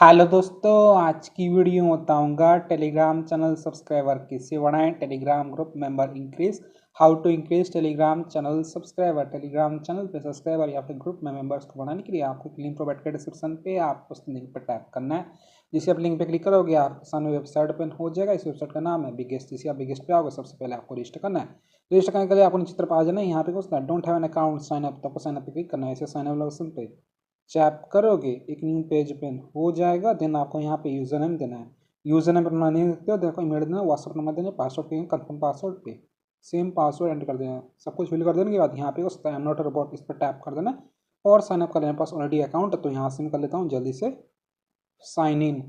Hello दोस्तों, आज की वीडियो में बताऊंगा टेलीग्राम चैनल सब्सक्राइबर कैसे बढ़ाएं, Telegram group member increase, how to increase Telegram channel subscriber. Telegram channel पे सब्सक्राइबर या फिर ग्रुप में मेंबर्स को बढ़ाने के लिए आपको एक लिंक प्रोवाइड कर डिस्क्रिप्शन पे आपको उस लिंक पर टैप करना है। जिसे आप लिंक पे क्लिक करोगे आपके सामने वेबसाइट ओपन हो जाएगा। इस वेबसाइट का नाम है बिगेस्ट। जिसे आप बिगेस्ट पे आओगे सबसे पहले आपको रजिस्टर करना है। रजिस्टर करने के लिए आपको नीचे तरफ आ जाना है। यहाँ पे कुछ don't have an account sign up, तो आपको साइन अप पे क्लिक करना है। इसे साइन अप ऑप्शन पे चैप करोगे एक न्यू पेज ओपन हो जाएगा। देन आपको यहाँ पे यूजर नेम देना है। यूजर नेम अपना नहीं देते हो, देखो ईमेल देना, व्हाट्सअप नंबर देना, पासवर्ड पे कंफर्म पासवर्ड पे सेम पासवर्ड एंटर कर देना। सब कुछ फिल कर देने के बाद यहाँ पे उस नॉट रोबोट इस पर टैप कर देना और साइन अप कर लेना। पास ऑलरेडी अकाउंट है तो यहाँ से मैं कर लेता हूँ जल्दी से साइन इन।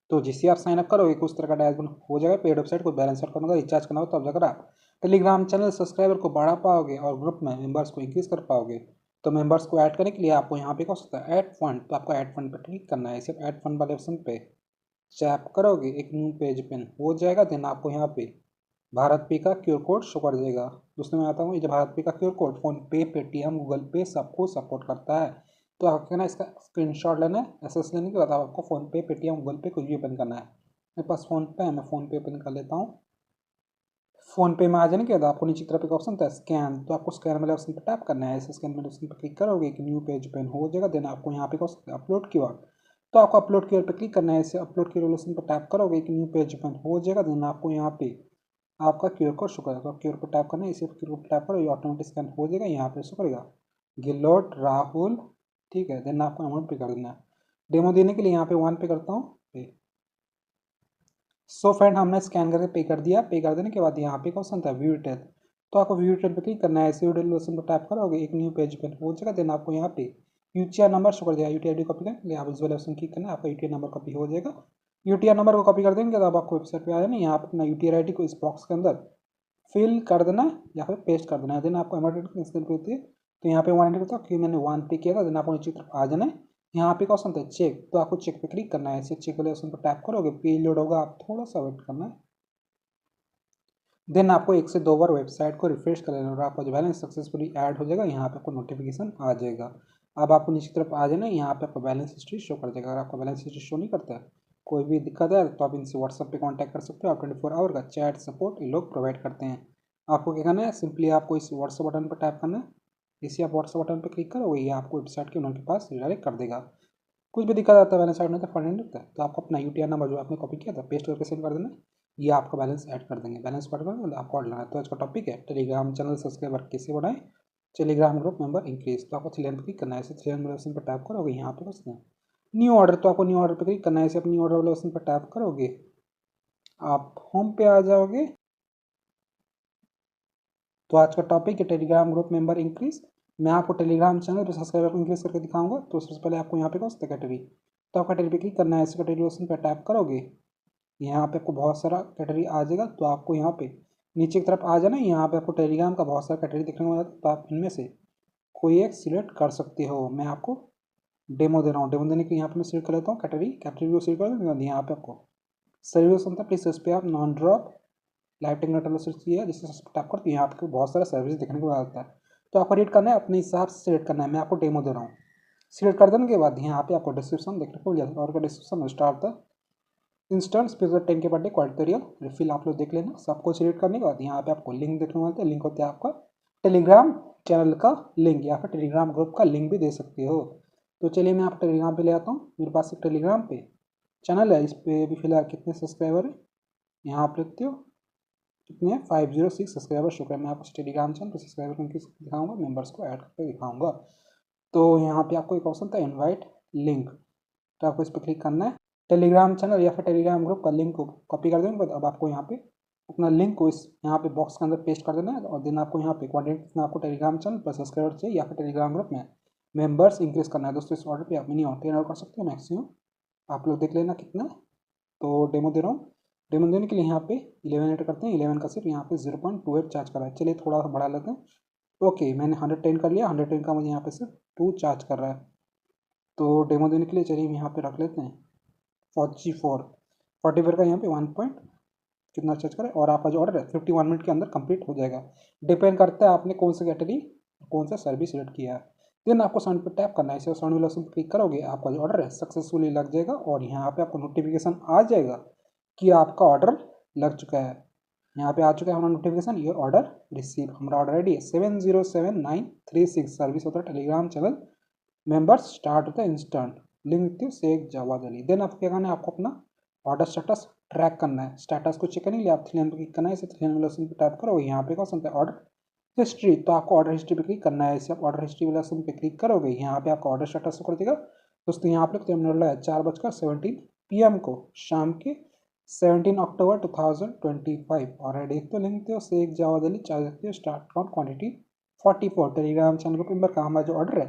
तो जिससे आप साइन अप करोगे कुछ तरह का डैशबोर्ड हो जाएगा। पेड वेबसाइट को बैलेंस आउट करना होगा, रिचार्ज करना होगा, तब जाकर आप टेलीग्राम चैनल सब्सक्राइबर को बढ़ा पाओगे और ग्रुप में मेंबर्स को इंक्रीज कर पाओगे। तो मेंबर्स को ऐड करने के लिए आपको यहाँ पे क्या हो सकता है, ऐड फंड। तो आपको ऐड फंड पर क्लिक करना है। सिर्फ ऐड फंड वाले ऑप्शन पे चैप करोगे एक न्यू पेज ओपन हो जाएगा। देन आपको यहाँ पे भारत पे का क्यूआर कोड शो कर देगा। दोस्तों मैं आता हूँ, ये जो भारत पे का क्यूआर कोड फोन पे, पेटीएम, गूगल पे सबको सपोर्ट करता है। तो आपको ना इसका स्क्रीनशॉट लेना है। एसएस लेने के बाद आपको फोन पे, पेटीएम, गूगल पे कुछ भी ओपन करना है। मेरे पास फोन पे है, मैं फोन पे ओपन कर लेता हूँ। फोन पे में आ जाने के बाद आपको नीचे तरफ एक ऑप्शन था स्कैन, तो आपको स्कैन वाले ऑप्शन पर टैप करना है। ऐसे स्कैन वाले ऑप्शन पर क्लिक करोगे एक न्यू पेज ओपन हो जाएगा। देन आपको यहाँ पे अपलोड क्यूआर, तो आपको अपलोड क्यूआर पर क्लिक करना है। ऐसे अपलोड क्यूआर ऑप्शन पर टैप करोगे एक न्यू पेज ओपन हो जाएगा। देन आपको यहाँ पे आपका क्यूआर कोड शो करेगा। क्यूआर पर टैप करना है। इसे क्यूआर पर टैप करो, ये ऑटोमेटिक स्कैन हो जाएगा। यहाँ पे शो करेगा गिलोट राहुल, ठीक है। देन आपको अमाउंट पे कर देना है। डेमो देने के लिए यहाँ पे 1 पे करता हूँ पे। सो फ्रेंड हमने स्कैन करके पे कर दिया। पे कर देने के बाद यहाँ पे क्वेश्चन था व्यू डिटेल, तो आपको व्यू डिटेल पे क्लिक करना है। ऐसे व्यू डिटेल ऑप्शन पर टैप करोगे एक न्यू पेज पे हो जाएगा। देन आपको यहाँ पे यूटीआर नंबर शो कर देगा। यूटीआर आई डी कॉपी करने के लिए आप इस वाले ऑप्शन क्लिक करना है, आपका यूटीआर नंबर कॉपी हो जाएगा। यूटीआर नंबर को कॉपी कर देंगे तो आपको वेबसाइट पे आ जाना। यहाँ पे अपना यूटीआर आई डी को इस बॉक्स के अंदर फिल कर देना है या फिर पेस्ट कर देना है। देन आपको अमाउंट इंस्टेंट पे होती है, तो यहाँ पे 1 एंटर करता हूँ क्योंकि मैंने 1 पे किया था। देन आपको नीचे तरफ आ जाना है। यहाँ पे ऑप्शन था चेक, तो आपको चेक पे क्लिक करना है। ऐसे चेक वाले ऑप्शन पर टैप करोगे, पेज लोड होगा, आप थोड़ा सा वेट करना है। देन आपको 1 से 2 बार वेबसाइट को रिफ्रेश कर लेना और आपका जो बैलेंस सक्सेसफुली ऐड हो जाएगा। यहाँ पे आपको नोटिफिकेशन आ जाएगा। अब आपको नीचे तरफ आ जाना है। यहाँ पे आपका बैलेंस हिस्ट्री शो कर देगा। अगर आपका बैलेंस हिस्ट्री शो नहीं करता है, कोई भी दिक्कत है, तो आप इनसे व्हाट्सअप पे कांटेक्ट कर सकते हो। आप 24 आवर का चैट सपोर्ट ये लोग प्रोवाइड करते हैं। आपको क्या करना है, सिंपली आपको इस व्हाट्सअप बटन पर टैप करना है। इसी आप व्हाट्सअप बटन पर क्लिक करोगे, ये आपको वेबसाइट के उनके पास रिडायरेक्ट कर देगा। कुछ भी दिक्कत आता है बैलेंस ऐड में तो फंड नहीं लगता है, तो आपको अपना यूटीआर नंबर जो आपने कॉपी किया था पेस्ट करके सेंड कर देना। ये आपका बैलेंस ऐड कर देंगे। बैलेंस ऐड कर आपको ऑर्डर लेना है। तो आज का टॉपिक है टेलीग्राम चैनल सब्सक्राइबर कैसे बढ़ाएं, टेलीग्राम ग्रुप मेंबर इंक्रीज। तो आपको 3 पे क्लिक करना है। ऐसे 3 वाले ऑप्शन पर टैप करोगे, यहाँ पे कुछ न्यू ऑर्डर, तो आपको न्यू ऑर्डर पर क्लिक करना है। ऐसे आप न्यू ऑर्डर वाले ऑप्शन पर टैप करोगे, आप होम पे आ जाओगे। तो आज का टॉपिक है टेलीग्राम ग्रुप मेंबर इंक्रीज। मैं आपको टेलीग्राम चैनल पर सब्सक्राइबर को इंक्रीज करके दिखाऊंगा। तो सबसे पहले आपको यहाँ पे कौन सा कैटेगरी, तो आप कैटेगरी पे क्लिक करना है। ऐसे कैटेगरी ऑप्शन पर टैप करोगे, यहाँ पे आपको बहुत सारा कैटेगरी आ जाएगा। तो आपको यहाँ पे नीचे की तरफ आ जाना है। यहाँ पे आपको टेलीग्राम का बहुत सारा कैटेगरी देखने को मिलता है, तो आप इनमें से कोई एक सिलेक्ट कर सकते हो। मैं आपको डेमो दे रहा हूँ। डेमो देने के लिए यहाँ पे मैं सिलेक्ट कर लेता हूँ कैटेगरी को सिलेक्ट कर दूँगा। यहाँ पे आपको सर्विस होता है, प्लीज उस पर आप non drop live technical search किया जिससे टैप करके यहाँ आपको बहुत सारा सर्विस देखने को मिलता है। तो आपको रेट करना है, अपने हिसाब से सिलेक्ट करना है। मैं आपको डेमो दे रहा हूँ। सिलेक्ट कर देने के बाद यहाँ पे आपको डिस्क्रिप्शन देखने को मिल जाता है। और डिस्क्रिप्शन में स्टार्ट था इंस्टेंट स्पीकर 10 के बर्थडे क्वालिटेरियल रिफिल आप लोग देख लेना। सबको सिलेक्ट करने के बाद यहाँ पे आपको लिंक देखने को मिलता है। लिंक होता है आपका टेलीग्राम चैनल का लिंक या फिर टेलीग्राम ग्रुप का लिंक भी दे सकते हो। तो चलिए मैं आपको टेलीग्राम पे ले आता हूँ। मेरे पास एक टेलीग्राम पे चैनल है। इस पर भी फिलहाल कितने सब्सक्राइबर है यहाँ आप लिखते हो, कितने 506 सब्सक्राइबर शो करें। मैं आपको टेलीग्राम चैनल पर सब्सक्राइबर को इंक्रीज दिखाऊंगा, मेंबर्स को ऐड करके दिखाऊंगा। तो यहाँ पे आपको एक ऑप्शन था इनवाइट लिंक, तो आपको इस पर क्लिक करना है। टेलीग्राम चैनल या फिर टेलीग्राम ग्रुप का लिंक को कॉपी कर देंगे। अब आपको यहाँ पे अपना लिंक को इस यहाँ पे बॉक्स के अंदर पेस्ट कर देना है। और देन आपको यहाँ पे क्वांटिटी कितना आपको टेलीग्राम चैनल पर सब्सक्राइबर चाहिए या फिर टेलीग्राम ग्रुप में मेंबर्स इंक्रीज करना है। दोस्तों इस ऑर्डर पे आप मिनिमम 10 ऑर्डर कर सकते हो, मैक्सिमम आप लोग देख लेना कितना। तो डेमो दे रहा हूँ। डेमो देने के लिए यहाँ पे 11 एंटर करते हैं। 11 का सिर्फ यहाँ पे 0.28 चार्ज कर रहा है। चलिए थोड़ा सा बढ़ा लेते हैं। ओके मैंने 110 कर लिया। 110 का मुझे यहाँ पे सिर्फ 2 चार्ज कर रहा है। तो डेमो देने के लिए चलिए हम यहाँ पे रख लेते हैं 44 का यहाँ पे 1 पॉइंट कितना चार्ज करें। और आपका जो ऑर्डर है 51 मिनट के अंदर कंप्लीट हो जाएगा। डिपेंड करता है आपने कौन सा कैटेगरी कौन सा सर्विस सिलेक्ट किया है। देन आपको सेंड पे टैप करना है, इसे सेंड वाले ऑप्शन पर क्लिक करोगे, आपका जो ऑर्डर है सक्सेसफुली लग जाएगा और यहाँ पे आपको नोटिफिकेशन आ जाएगा कि आपका ऑर्डर लग चुका है। यहाँ पे आ चुका है हमारा नोटिफिकेशन, योर ऑर्डर रिसीव, हमारा ऑर्डर रेडी है। 707936 सर्विस होता है टेलीग्राम चैनल मेंबर्स, स्टार्ट होता है इंस्टेंट, लिंक थी शेख जवाद अली। देन आपको क्या करना है, आपको अपना ऑर्डर स्टेटस ट्रैक करना है। स्टेटस को चेक करने के लिए आप 3 लाइन पर क्लिक करना है, इसे 3 लाइन वाले ऑप्शन पर टैप करो, यहाँ पे क्वेश्चन है ऑर्डर हिस्ट्री, तो आपको ऑर्डर हिस्ट्री पे क्लिक करना है। इसे आप ऑर्डर हिस्ट्री वाले ऑप्शन पे क्लिक करोगे, यहाँ पे आपका ऑर्डर स्टेटस कर देगा। दोस्तों यहाँ पे हमने ऑर्डर है 4:17 PM को, शाम के 17 अक्टूबर 2025 और देखते हो लिंक दो शेख जवाद अली, चार्ज देखते हो start count quantity 44। Telegram channel के ऊपर का हमारा जो ऑर्डर है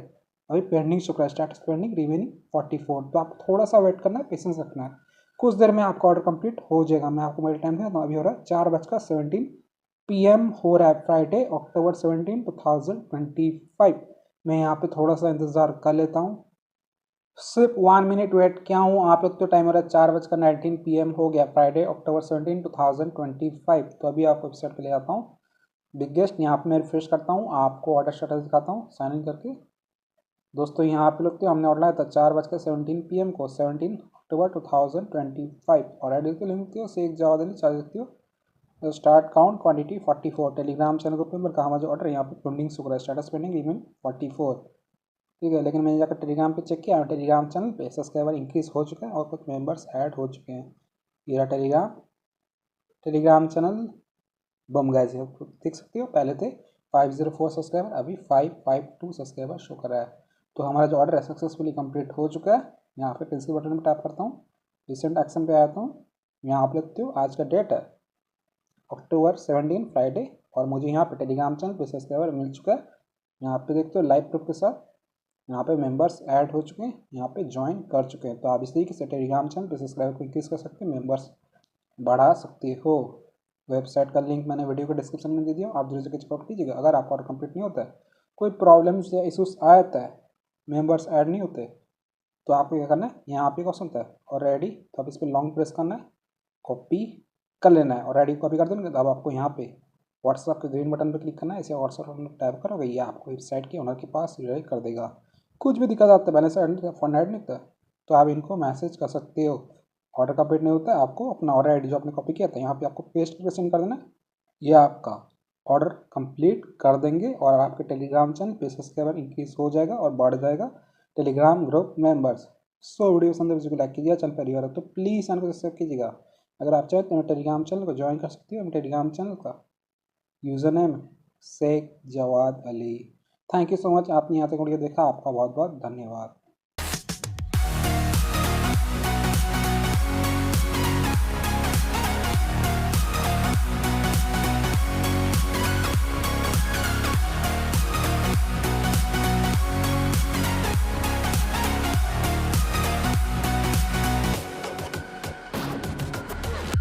अभी पेंडिंग शो कर रहा है, स्टेटस पेंडिंग रिमेनिंग 44। तो आपको थोड़ा सा वेट करना है, पेशेंस रखना है, कुछ देर में आपका ऑर्डर कंप्लीट हो जाएगा। मैं आपको मेरे टाइम देता हूँ, अभी हो रहा है 4:17 PM हो रहा है, फ्राइडे अक्टूबर 17 2025। मैं यहाँ पे थोड़ा सा इंतज़ार कर लेता हूँ, सिर्फ 1 मिनट वेट किया हूँ। आप लोग तो टाइम हो रहा है 4:19 PM हो गया, फ्राइडे अक्टूबर 17 2025। तो अभी आपको वेबसाइट पे ले आता हूँ बिगेस्ट, यहाँ पे मैं रिफ्रेश करता हूँ, आपको ऑर्डर स्टेटस दिखाता हूँ साइन इन करके। दोस्तों यहाँ पे लोग तो हमने ऑर्डर लाया था 4:17 PM को 17 अक्टूबर 2025 और आई डी लिंक हो शेख जवाद अली, चार्ज देखते हो start count quantity 44। Telegram channel को पेपर कहा जो ऑर्डर यहाँ पे पेंडिंग शो कर रहा है, स्टेटस पेंडिंग रिमेन 44, ठीक है। लेकिन मैंने जाकर टेलीग्राम पे चेक किया, टेलीग्राम चैनल पे सब्सक्राइबर इंक्रीज हो चुका है और कुछ मेंबर्स ऐड हो चुके हैं। ये टेलीग्राम चैनल बम गाइस है, देख सकते हो पहले थे 504 सब्सक्राइबर, अभी 552 सब्सक्राइबर शो कर रहा है। तो हमारा जो ऑर्डर है सक्सेसफुली कंप्लीट हो चुका है। यहाँ पे पेंसिल बटन में टैप करता हूँ, रिसेंट एक्शन पे आता हूँ, यहाँ आप लिखते हो आज का डेट है अक्टूबर 17 फ्राइडे और मुझे यहाँ पे टेलीग्राम चैनल पे सब्सक्राइबर मिल चुका है। यहाँ पे देखते हो लाइव प्रूफ के साथ यहाँ पे मेंबर्स ऐड हो चुके हैं, यहाँ पे ज्वाइन कर चुके हैं। तो आप इस तरीके से टेलीग्राम चैनल पे सब्सक्राइबर को इंक्रीज कर सकते हैं, मेंबर्स बढ़ा सकते हो। वेबसाइट का लिंक मैंने वीडियो को डिस्क्रिप्शन में दे दिया, आप जरूर से चेकआउट कीजिएगा। अगर आपका ऑर्डर कंप्लीट नहीं होता है, कोई प्रॉब्लम्स या इशूज़ आ जाता है, मेंबर्स ऐड नहीं होते, तो आपको क्या करना है, यहाँ पे क्वेश्चन होता है और रेडी, तो आप इस पर लॉन्ग प्रेस करना है, कॉपी कर लेना है और रेडी कॉपी कर देंगे। तो अब आपको यहाँ पे व्हाट्सअप के ग्रीन बटन पर क्लिक करना है, इसे व्हाट्सअप बटन पर टाइप करोगे, ये आपको वेबसाइट के ओनर के पास रिडायरेक्ट कर देगा। कुछ भी दिक्कत आता है, बैलेंस फंड ऐड नहीं होता, तो आप इनको मैसेज कर सकते हो। ऑर्डर कंप्लीट नहीं होता है, आपको अपना ऑर्डर आईडी जो आपने कॉपी किया था यहाँ पे आपको पेस्ट करके सेंड कर देना है, ये आपका ऑर्डर कंप्लीट कर देंगे और आपके टेलीग्राम चैनल पे सब्सक्राइबर इंक्रीज हो जाएगा और बढ़ जाएगा Telegram group members. So video पसंद है, वीडियो को लाइक कीजिएगा, चैनल पर परिवार है तो प्लीज़ चैनल को सब्सक्राइब कीजिएगा। अगर आप चाहें तो मेरे टेलीग्राम चैनल को ज्वाइन कर सकते हो। मेरे टेलीग्राम चैनल का user name Sheikh Jawad Ali. Thank you so much, आपने यहाँ तक वीडियो देखा, आपका बहुत बहुत धन्यवाद।